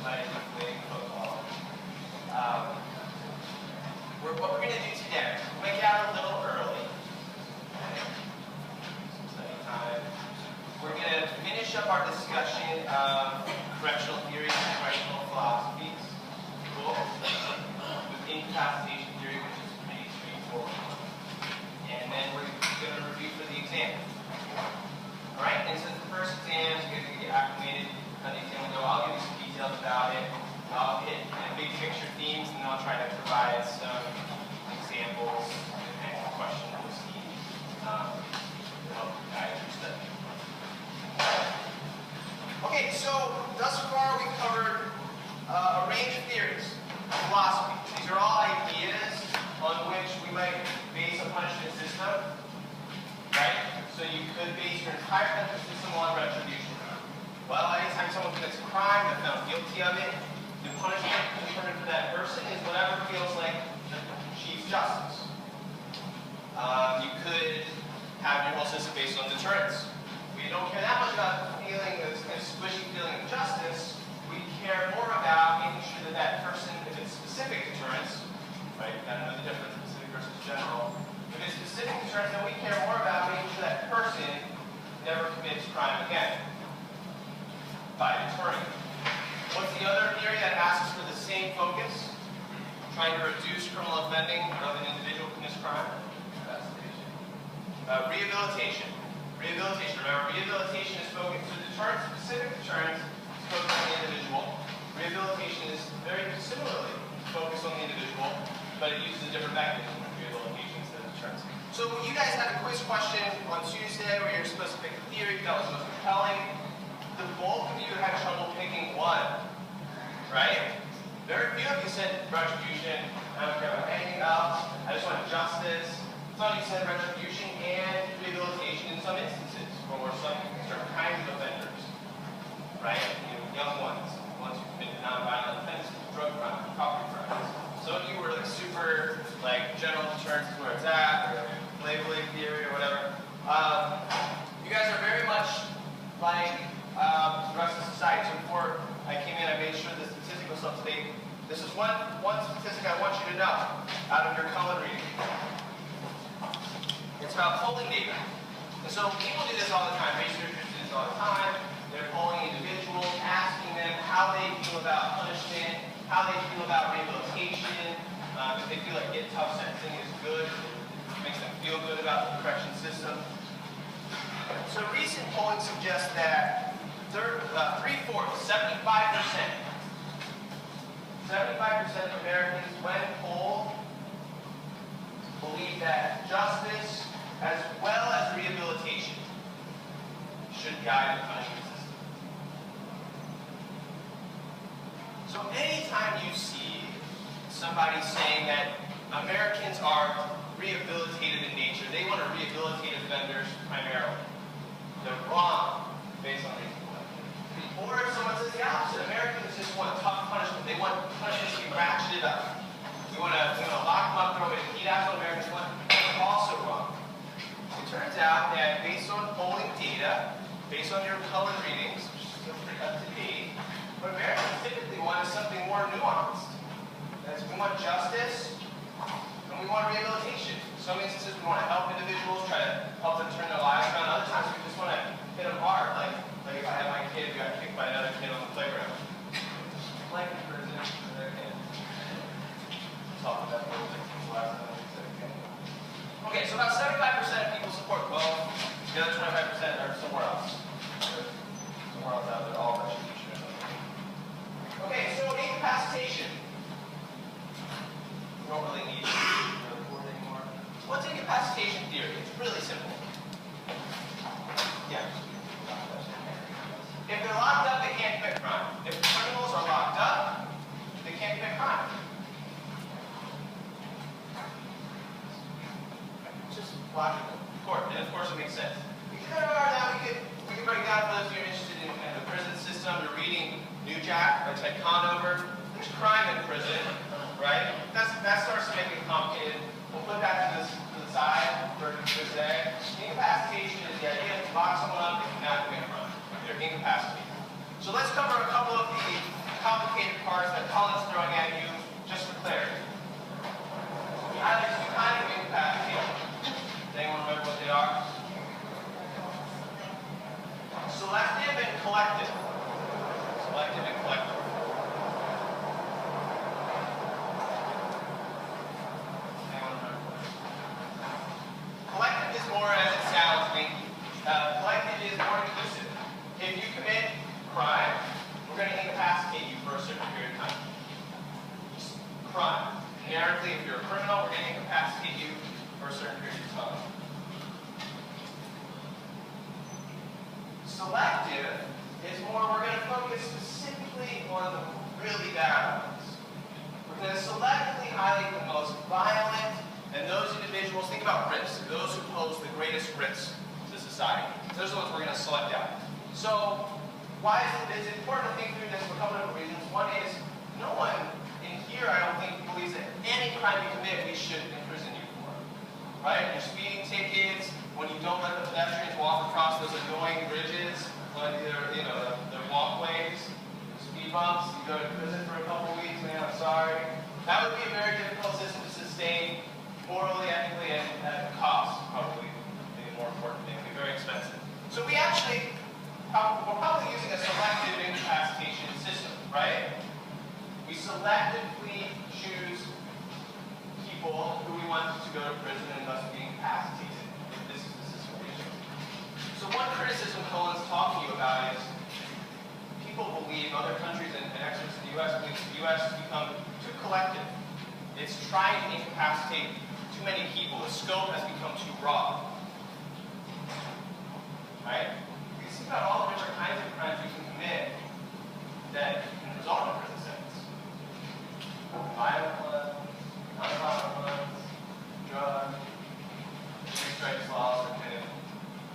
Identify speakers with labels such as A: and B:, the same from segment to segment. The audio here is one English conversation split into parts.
A: my deflating protocol. What we're going to do today, we're going to get out a little early. Study time. We're going to finish up our discussion of correctional theories and correctional philosophies. Cool. With incapacitation theory, which is pretty straightforward. And then we're going to review for the exam. Alright, and since the first exam is going to get acclimated, how the exam will go, I'll give you some details about it. I'll hit big picture themes, and then I'll try to provide some examples and questions we'll see to help guide your study. Okay, so thus far we've covered a range of theories, philosophy. These are all ideas on which we might base a punishment system, right? So you could base your entire punishment system on retribution. Well, anytime someone commits a crime, they're found guilty of it, the punishment determined for that person is whatever feels like achieves justice. You could have your whole system based on deterrence. We don't care that much about the feeling, this kind of squishy feeling of justice. We care more about making sure that that person, if it's specific deterrence, right? You gotta know the difference, specific versus general. If it's specific deterrence, then we care more about making sure that person never commits crime again by deterring. What's the other theory that asks for the same focus? Trying to reduce criminal offending of an individual who commits crime? Rehabilitation. Rehabilitation. Remember, rehabilitation is focused, so deterrence, specific deterrence is focused on the individual. Rehabilitation is very similarly focused on the individual, but it uses a different mechanism of rehabilitation instead of deterrence. So you guys had a quiz question on Tuesday where you're supposed to pick a theory that was most compelling. The bulk of you had trouble picking one, right? Very few of you said retribution. I don't care about anything else. I just want justice. Some of you said retribution and rehabilitation in some instances for some certain kinds of offenders, right? Young ones who commit nonviolent offenses, drug crime, property crimes. Some of you were like super general deterrence is where it's at, or labeling theory or whatever. You guys are very much like the rest of society. So before I came in, I made sure the statistic was up to date. This is one statistic I want you to know out of your Cullen reading. It's about polling data. And so people do this all the time. Researchers do this all the time. They're polling individuals, asking them how they feel about punishment, how they feel about rehabilitation, if they feel like getting tough sentencing is good, makes them feel good about the correction system. So recent polling suggests that 3/4, 75% of Americans, when polled, believe that justice as well as rehabilitation should guide the punishment system. So anytime you see somebody saying that Americans are rehabilitative in nature, they want to rehabilitate offenders primarily, they're wrong based on reason. Or if someone says the opposite, Americans just want tough punishment. They want punishment to be ratcheted up. We want to lock them up, throw them in heat. That's what Americans want. That's also wrong. It turns out that based on polling data, based on your Cullen readings, which is still pretty up to date, what Americans typically want is something more nuanced. That's, we want justice, and we want rehabilitation. In some instances, we want to help individuals, try to help them turn their lives around. Other times, we just want to hit them hard. Like if I had my kid who got kicked by another kid on the playground. Like in prison, another kid. Talk about those things last time. Okay, so about 75% of people support both. The other 25% are somewhere else. Somewhere else out there, all retribution. Okay, so incapacitation. We don't really need to report anymore. What's incapacitation theory? It's really simple. Yeah. If they're locked up, they can't commit crime. If criminals are locked up, they can't commit crime. It's just logical. And of course it makes sense. We can break down for those of you interested in the prison system. You're reading New Jack by Ted Conover. There's crime in prison, right? That starts to make it complicated. We'll put that to the side for today. Incapacitation is the idea to lock someone up, they cannot commit crime. They're incapacitated. So let's cover a couple of the complicated generically, if you're a criminal, we're going to incapacitate you for a certain period of time. Selective is more, we're going to focus specifically on the really bad ones. We're going to selectively highlight the most violent, and those individuals, think about risk, those who pose the greatest risk to society. Those are the ones we're going to select out. So, why is it important to think through this for a couple of reasons. One is, no one in here, I don't think, believes that any crime you commit, we should imprison you for. Right? Your speeding tickets, when you don't let the pedestrians walk across those annoying bridges, like the walkways, speed bumps, you go to prison for a couple weeks, man, I'm sorry. That would be a very difficult system to sustain morally, ethically, and at cost, probably. Maybe more importantly, it would be very expensive. So we actually, we're probably using a selective incapacitation system, right? We selectively choose people who we want to go to prison and thus be incapacitated if this is the situation. So one criticism Cohen's talking about is people believe, other countries and experts in the U.S. believe the U.S. has become too collective. It's trying to incapacitate too many people. The scope has become too broad. Right? You see about all the different kinds of crimes you can commit that can result in a prison sentence. Violent ones, non-violent ones, drug, three strikes laws, and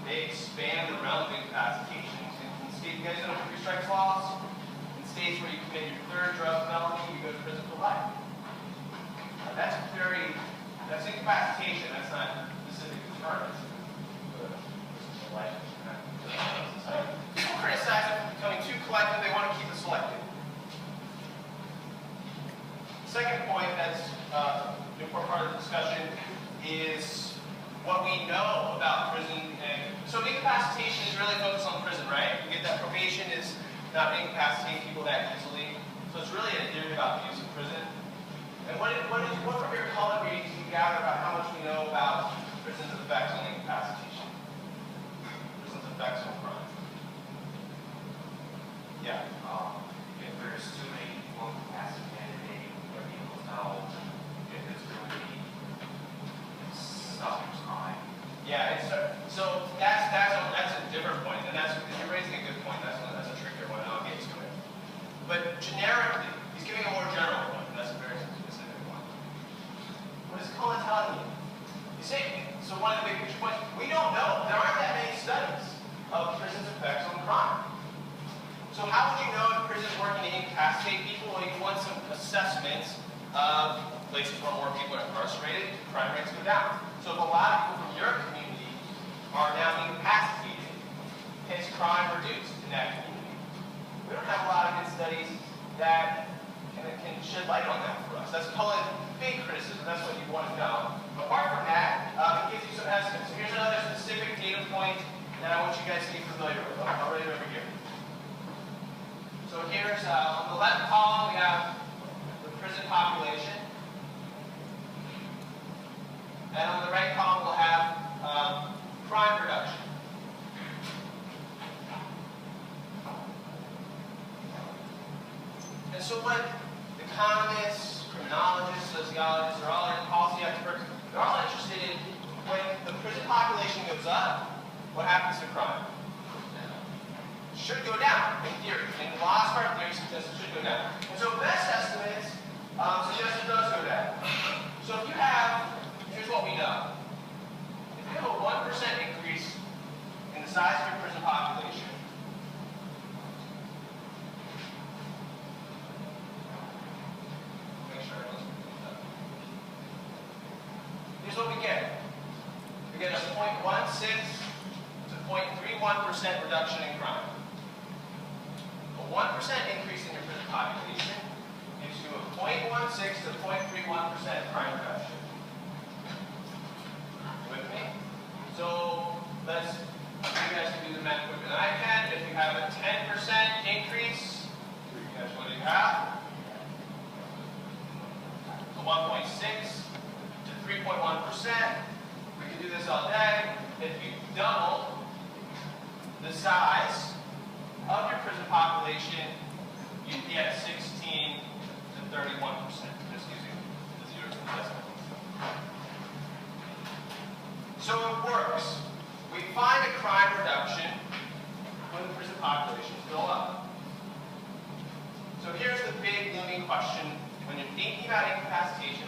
A: they expand the realm of incapacitation. In states, you guys know three strikes laws? In states where you commit your third drug felony, you go to prison for life. That's incapacitation, that's not specific deterrence. Life. People criticize it for becoming too collective, they want to keep it selective. Second point that's an important part of the discussion is what we know about prison. And so incapacitation is really focused on prison, right? You get that probation is not incapacitating people that easily. So it's really a theory about the use of prison. And what from your Cullen readings do you gather about how much we know about prison's effects on incapacitation? Prison's effects on crime? Yeah.
B: If there's too many people incapacitated, where people know if it's really stopping crime.
A: Yeah, so that's a different point, and you're raising a good point. That's a trickier one, and I'll get to it. But generically, he's giving a more general one, and that's a very specific one. What is Cullen telling you? He's saying, so one of the big picture points, we don't know. There aren't that many studies of prison's effects on crime. So how would you know if prison's working to incapacitate people? Well, you want some assessments of places where more people are incarcerated, crime rates go down. So if a lot of people from your community are now incapacitated, hence crime reduced in that community. We don't have a lot of good studies that can shed light on that for us. That's Cullen's big criticism. That's what you want to know. Apart from that, it gives you some estimates. So here's another specific data point that I want you guys to be familiar with. I'll write it over here. So here's, on the left column, we have the prison population. And on the right column, we'll have crime reduction. And so what economists, criminologists, sociologists, are all policy experts, they're all interested in when the prison population goes up, what happens to crime? It should go down, in theory. In the last part, theory suggests it should go down. And so best estimates suggest it does go down. So if you have, here's what we know. If you have a 1% increase in the size of your prison population, make sure I here's what we get. We get a 0.16 to 0.31% reduction in crime. A 1% increase in your prison population gives you a 0.16 to 0.31% crime reduction. With me? So let's, you guys can do the math quicker than I can. If you have a 10% increase, that's what you have. So 1.6 to 3.1%. We can do this all day. If you double the size of your prison population, you get 16 to 31%. Just using the 0 to 1. question, when you're thinking about incapacitation,